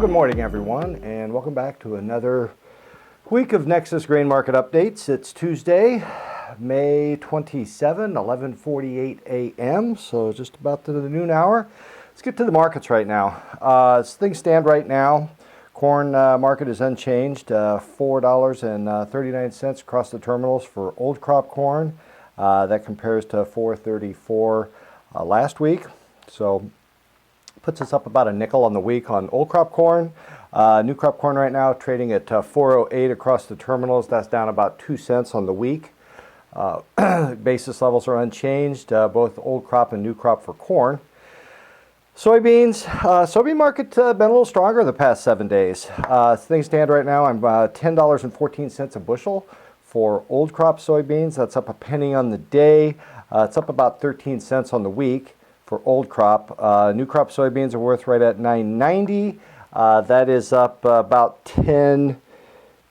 good morning, everyone, and welcome back to another week of Nexus grain market updates. It's Tuesday, May 27, 11:48 a.m., so just about to the noon hour. Let's get to the markets right now. As things stand right now, corn market is unchanged, $4.39 across the terminals for old crop corn. That compares to $4.34 last week, so puts us up about a nickel on the week on old crop corn. New crop corn right now trading at $4.08 across the terminals. That's down about 2 cents on the week. Basis levels are unchanged, both old crop and new crop for corn. Soybeans, soybean market been a little stronger the past 7 days. Things stand right now, I'm $10.14 a bushel for old crop soybeans. That's up a penny on the day. It's up about 13 cents on the week for old crop. New crop soybeans are worth right at $9.90. That is up about 10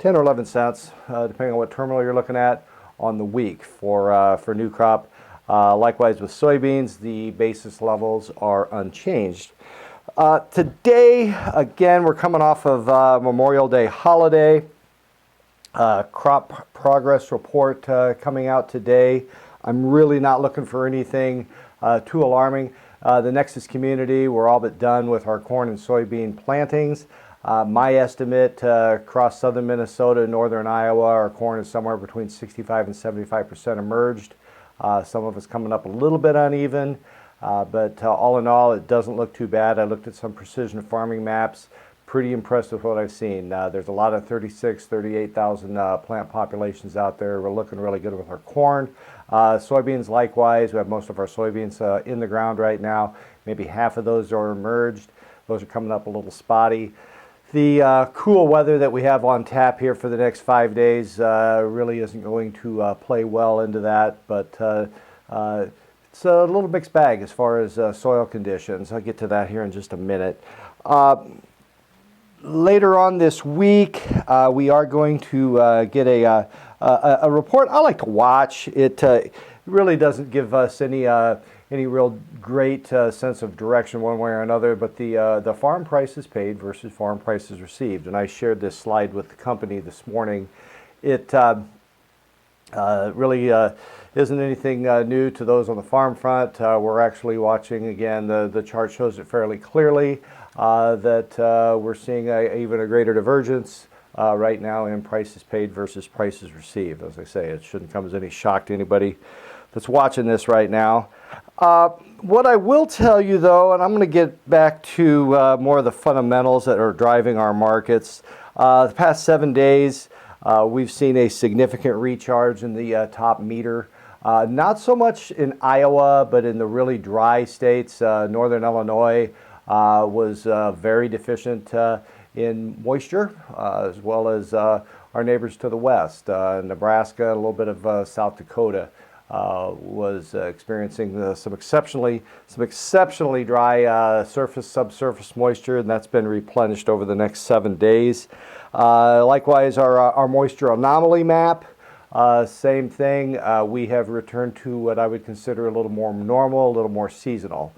or 11 cents, depending on what terminal you're looking at on the week for new crop. Likewise with soybeans, the basis levels are unchanged. Today, again, we're coming off of Memorial Day holiday. Crop progress report coming out today. I'm really not looking for anything too alarming. The Nexus community, we're all but done with our corn and soybean plantings. My estimate across southern Minnesota and northern Iowa, our corn is somewhere between 65 and 75% emerged. Some of it's coming up a little bit uneven, but all in all, it doesn't look too bad. I looked at some precision farming maps. Pretty impressed with what I've seen. There's a lot of 38,000 plant populations out there. We're looking really good with our corn. Soybeans likewise. We have most of our soybeans in the ground right now. Maybe half of those are emerged. Those are coming up a little spotty. The cool weather that we have on tap here for the next 5 days really isn't going to play well into that, but it's a little mixed bag as far as soil conditions. I'll get to that here in just a minute. Later on this week, we are going to get a report I like to watch. It really doesn't give us any real great sense of direction one way or another, but the farm prices paid versus farm prices received. And I shared this slide with the company this morning. It really isn't anything new to those on the farm front. We're actually watching, again, the chart shows it fairly clearly. That we're seeing even a greater divergence right now in prices paid versus prices received. As I say, it shouldn't come as any shock to anybody that's watching this right now. What I will tell you, though, and I'm going to get back to more of the fundamentals that are driving our markets. The past 7 days, we've seen a significant recharge in the top meter. Not so much in Iowa, but in the really dry states, northern Illinois, was very deficient in moisture, as well as our neighbors to the west. Nebraska, a little bit of South Dakota was experiencing some exceptionally dry subsurface moisture, and that's been replenished over the next 7 days. Likewise, our moisture anomaly map, same thing. We have returned to what I would consider a little more normal, a little more seasonal.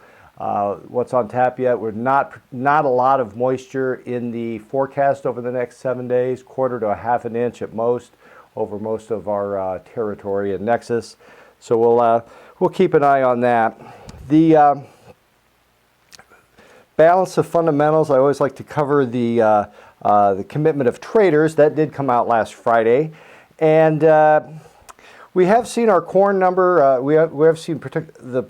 What's on tap yet? We're not a lot of moisture in the forecast over the next 7 days, quarter to a half an inch at most over most of our territory in Nexus. So we'll keep an eye on that. The balance of fundamentals, I always like to cover the commitment of traders. That did come out last Friday, and we have seen our corn number. We have seen the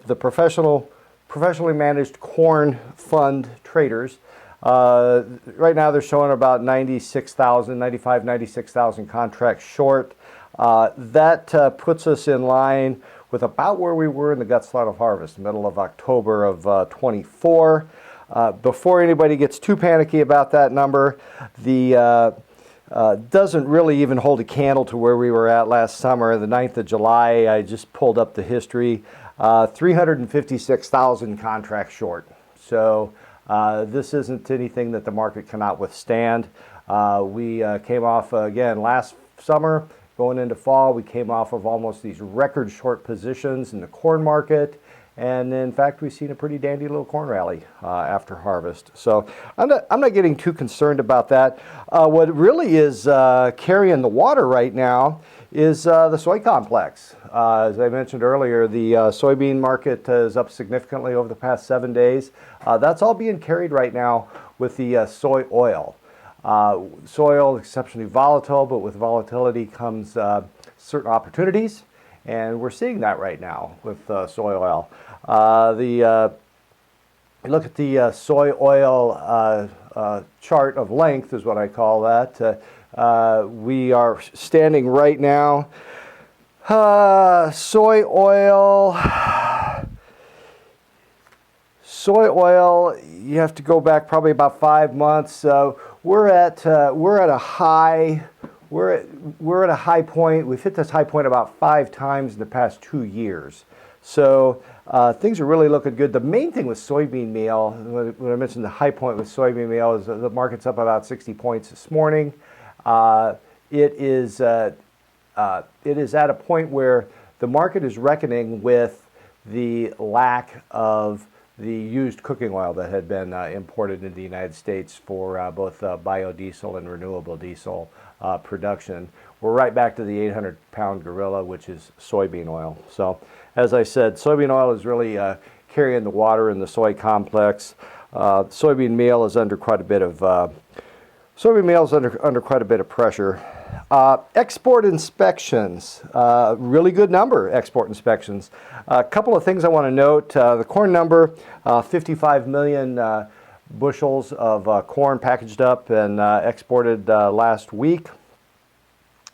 professionally managed corn fund traders. Right now they're showing about 96,000 contracts short. That puts us in line with about where we were in the gut slot of harvest, middle of October of 24. Before anybody gets too panicky about that number, the doesn't really even hold a candle to where we were at last summer. The 9th of July, I just pulled up the history. 356,000 contracts short. So this isn't anything that the market cannot withstand. We came off, again, last summer, going into fall, we came off of almost these record short positions in the corn market, And in fact, we've seen a pretty dandy little corn rally after harvest. So I'm not getting too concerned about that. What really is carrying the water right now is the soy complex. As I mentioned earlier, the soybean market is up significantly over the past 7 days. That's all being carried right now with the soy oil. Soy oil is exceptionally volatile, but with volatility comes certain opportunities, and we're seeing that right now with soy oil. Look at the soy oil chart of length is what I call that. We are standing right now. Soy oil, you have to go back probably about 5 months. We're at a high. We're at a high point. We've hit this high point about 5 times in the past 2 years. So things are really looking good. The main thing with soybean meal, when I mentioned the high point with soybean meal, is the market's up about 60 points this morning. It is at a point where the market is reckoning with the lack of the used cooking oil that had been imported into the United States for both biodiesel and renewable diesel production. We're right back to the 800-pound gorilla, which is soybean oil. So, as I said, soybean oil is really carrying the water in the soy complex. Soybean meal is under quite a bit of under quite a bit of pressure. Export inspections, really good number, export inspections. A couple of things I want to note. The corn number, 55 million bushels of corn packaged up and exported last week.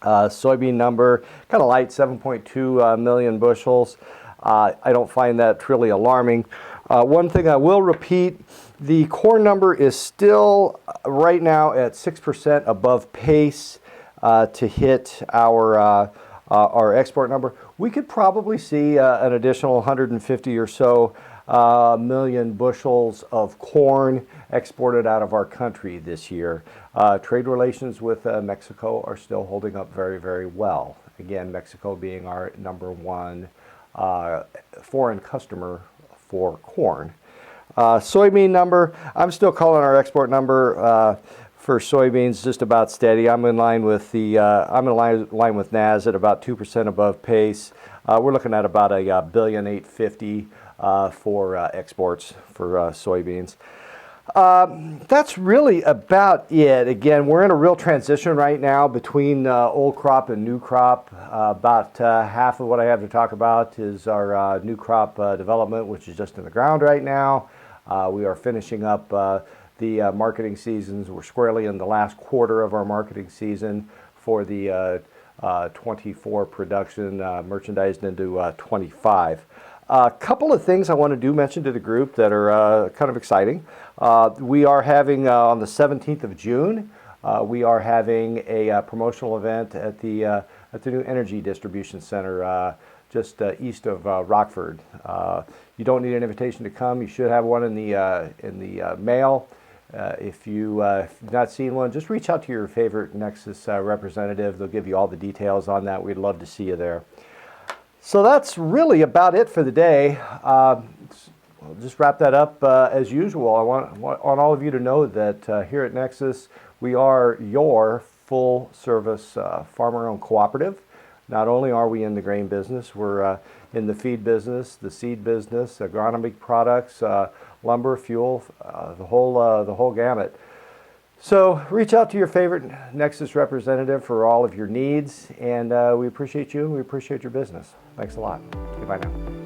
Soybean number, kind of light, 7.2 million bushels. I don't find that really alarming. One thing I will repeat, the corn number is still right now at 6% above pace to hit our export number. We could probably see an additional 150 or so million bushels of corn exported out of our country this year. Trade relations with Mexico are still holding up very, very well. Again, Mexico being our #1 foreign customer for corn. Soybean number, I'm still calling our export number for soybeans just about steady. I'm in line with line with NAS at about 2% above pace. We're looking at about $1.85 billion for exports for soybeans. That's really about it. Again, we're in a real transition right now between old crop and new crop. About half of what I have to talk about is our new crop development, which is just in the ground right now. We are finishing up the marketing seasons. We're squarely in the last quarter of our marketing season for the 24 production, merchandised into 25. A couple of things I want to mention to the group that are kind of exciting. We are having on the 17th of June, we are having a promotional event at the new Energy Distribution Center just east of Rockford. You don't need an invitation to come. You should have one in the mail. If you've not seen one, just reach out to your favorite Nexus representative. They'll give you all the details on that. We'd love to see you there. So that's really about it for the day. I'll just wrap that up as usual. I want all of you to know that here at Nexus, we are your full-service farmer-owned cooperative. Not only are we in the grain business, we're in the feed business, the seed business, agronomic products, lumber, fuel, the whole gamut. So reach out to your favorite Nexus representative for all of your needs, and we appreciate you and we appreciate your business. Thanks a lot. Goodbye now.